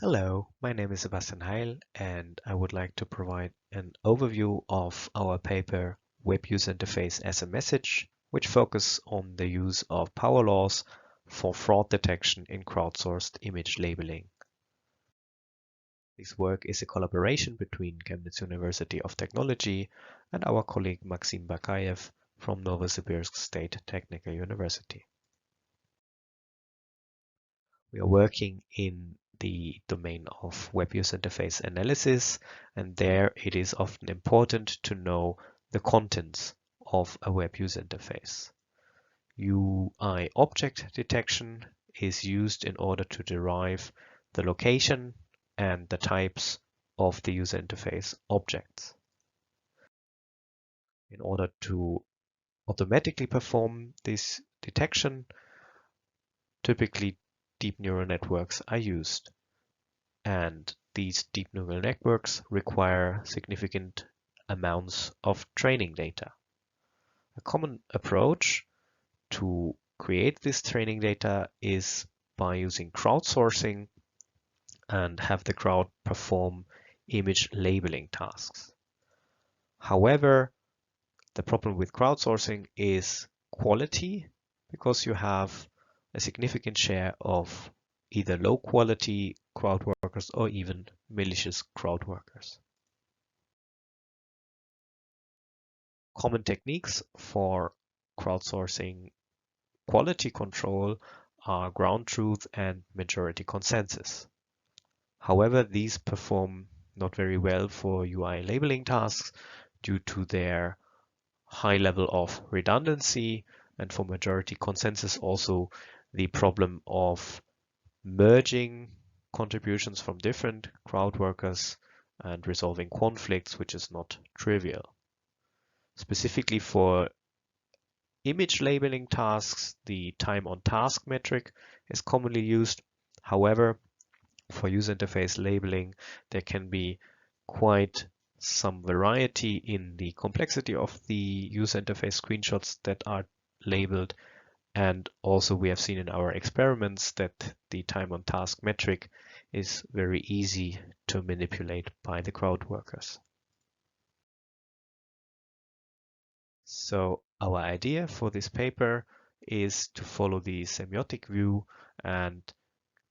Hello, my name is Sebastian Heil, and I would like to provide an overview of our paper Web User Interface as a Message, which focuses on the use of power laws for fraud detection in crowdsourced image labeling. This work is a collaboration between Chemnitz University of Technology and our colleague Maxim Bakaev from Novosibirsk State Technical University. We are working in the domain of web user interface analysis, and there it is often important to know the contents of a web user interface. UI object detection is used in order to derive the location and the types of the user interface objects. In order to automatically perform this detection, typically deep neural networks are used. And these deep neural networks require significant amounts of training data. A common approach to create this training data is by using crowdsourcing and have the crowd perform image labeling tasks. However, the problem with crowdsourcing is quality, because you have a significant share of either low quality crowd workers or even malicious crowd workers. Common techniques for crowdsourcing quality control are ground truth and majority consensus. However, these perform not very well for UI labeling tasks due to their high level of redundancy, and for majority consensus also the problem of merging contributions from different crowd workers and resolving conflicts, which is not trivial. Specifically for image labeling tasks, the time on task metric is commonly used. However, for user interface labeling, there can be quite some variety in the complexity of the user interface screenshots that are labeled. And also we have seen in our experiments that the time on task metric is very easy to manipulate by the crowd workers. So our idea for this paper is to follow the semiotic view and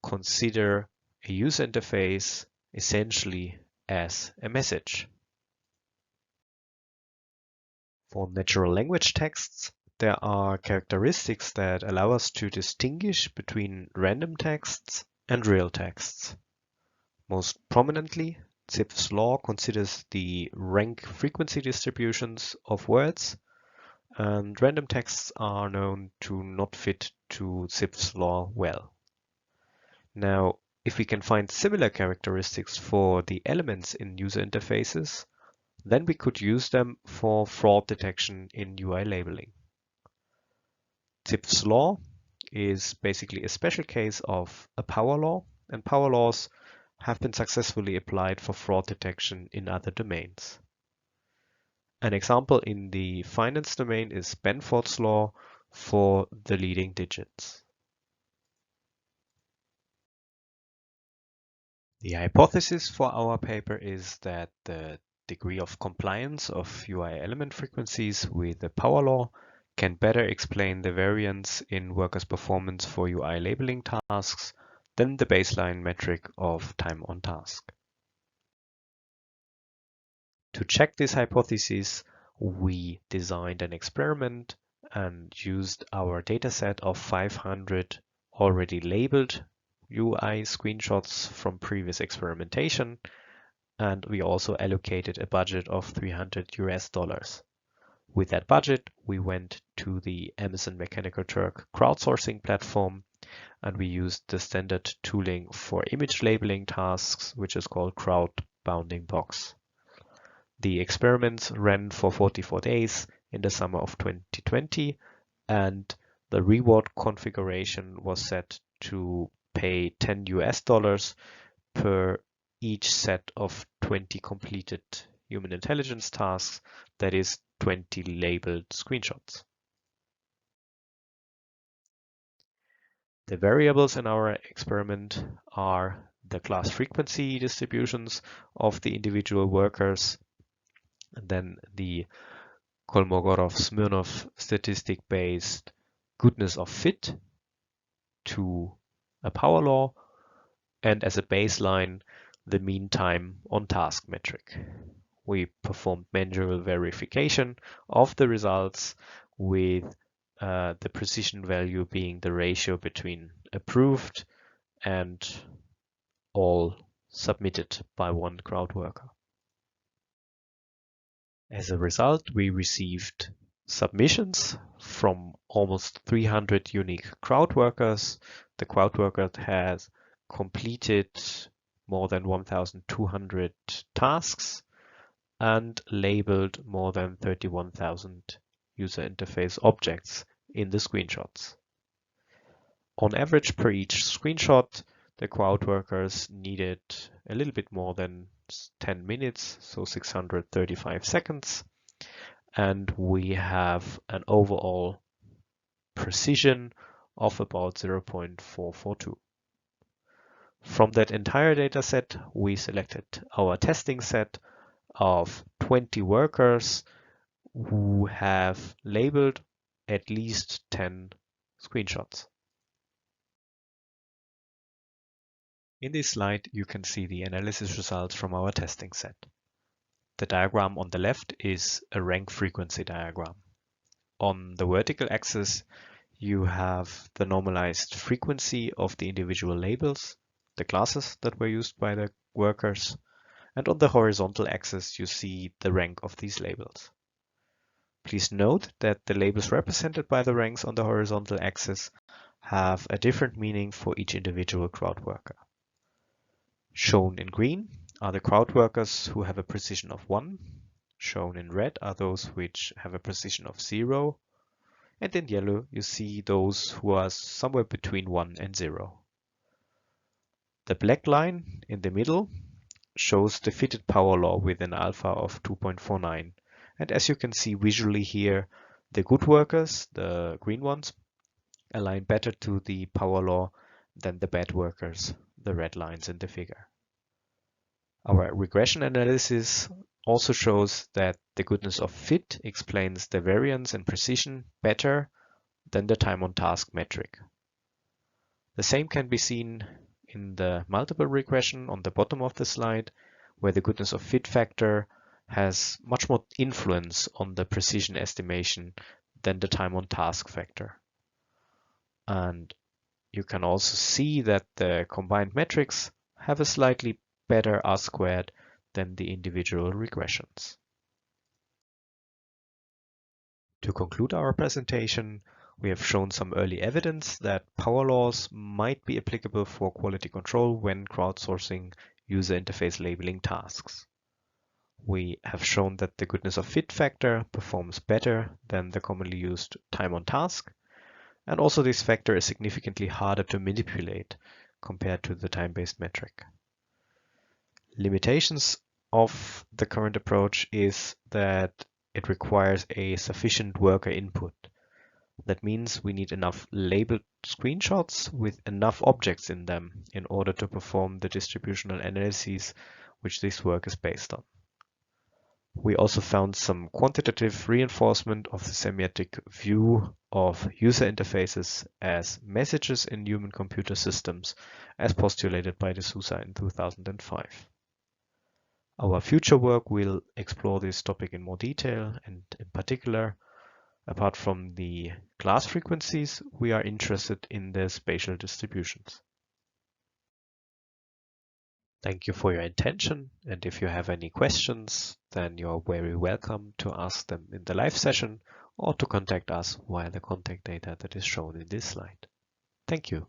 consider a user interface essentially as a message. For natural language texts, there are characteristics that allow us to distinguish between random texts and real texts. Most prominently, Zipf's law considers the rank frequency distributions of words, and random texts are known to not fit to Zipf's law well. Now, if we can find similar characteristics for the elements in user interfaces, then we could use them for fraud detection in UI labeling. Zipf's law is basically a special case of a power law, and power laws have been successfully applied for fraud detection in other domains. An example in the finance domain is Benford's law for the leading digits. The hypothesis for our paper is that the degree of compliance of UI element frequencies with the power law can better explain the variance in workers' performance for UI labeling tasks than the baseline metric of time on task. To check this hypothesis, we designed an experiment and used our dataset of 500 already labeled UI screenshots from previous experimentation, and we also allocated a budget of $300. With that budget, we went to the Amazon Mechanical Turk crowdsourcing platform, and we used the standard tooling for image labeling tasks, which is called Crowd Bounding Box. The experiments ran for 44 days in the summer of 2020, and the reward configuration was set to pay $10 per each set of 20 completed human intelligence tasks, that is 20 labeled screenshots. The variables in our experiment are the class frequency distributions of the individual workers, and then the Kolmogorov-Smirnov statistic-based goodness of fit to a power law, and as a baseline, the mean time on task metric. We performed manual verification of the results with the precision value being the ratio between approved and all submitted by one crowd worker. As a result, we received submissions from almost 300 unique crowd workers. The crowd worker has completed more than 1,200 tasks and labeled more than 31,000 user interface objects in the screenshots. On average, per each screenshot, the crowd workers needed a little bit more than 10 minutes, so 635 seconds. And we have an overall precision of about 0.442. From that entire data set, we selected our testing set of 20 workers who have labeled at least 10 screenshots. In this slide, you can see the analysis results from our testing set. The diagram on the left is a rank frequency diagram. On the vertical axis, you have the normalized frequency of the individual labels, the classes that were used by the workers, and on the horizontal axis, you see the rank of these labels. Please note that the labels represented by the ranks on the horizontal axis have a different meaning for each individual crowd worker. Shown in green are the crowd workers who have a precision of 1. Shown in red are those which have a precision of 0. And in yellow, you see those who are somewhere between 1 and 0. The black line in the middle shows the fitted power law with an alpha of 2.49. And as you can see visually here, the good workers, the green ones, align better to the power law than the bad workers, the red lines in the figure. Our regression analysis also shows that the goodness of fit explains the variance and precision better than the time on task metric. The same can be seen in the multiple regression on the bottom of the slide, where the goodness of fit factor has much more influence on the precision estimation than the time on task factor. And you can also see that the combined metrics have a slightly better R-squared than the individual regressions. To conclude our presentation, we have shown some early evidence that power laws might be applicable for quality control when crowdsourcing user interface labeling tasks. We have shown that the goodness of fit factor performs better than the commonly used time on task, and also this factor is significantly harder to manipulate compared to the time-based metric. Limitations of the current approach is that it requires a sufficient worker input. That means we need enough labeled screenshots with enough objects in them in order to perform the distributional analyses which this work is based on. We also found some quantitative reinforcement of the semiotic view of user interfaces as messages in human-computer systems, as postulated by de Souza in 2005. Our future work will explore this topic in more detail, and in particular, apart from the class frequencies, we are interested in the spatial distributions. Thank you for your attention, and if you have any questions, then you're very welcome to ask them in the live session or to contact us via the contact data that is shown in this slide. Thank you.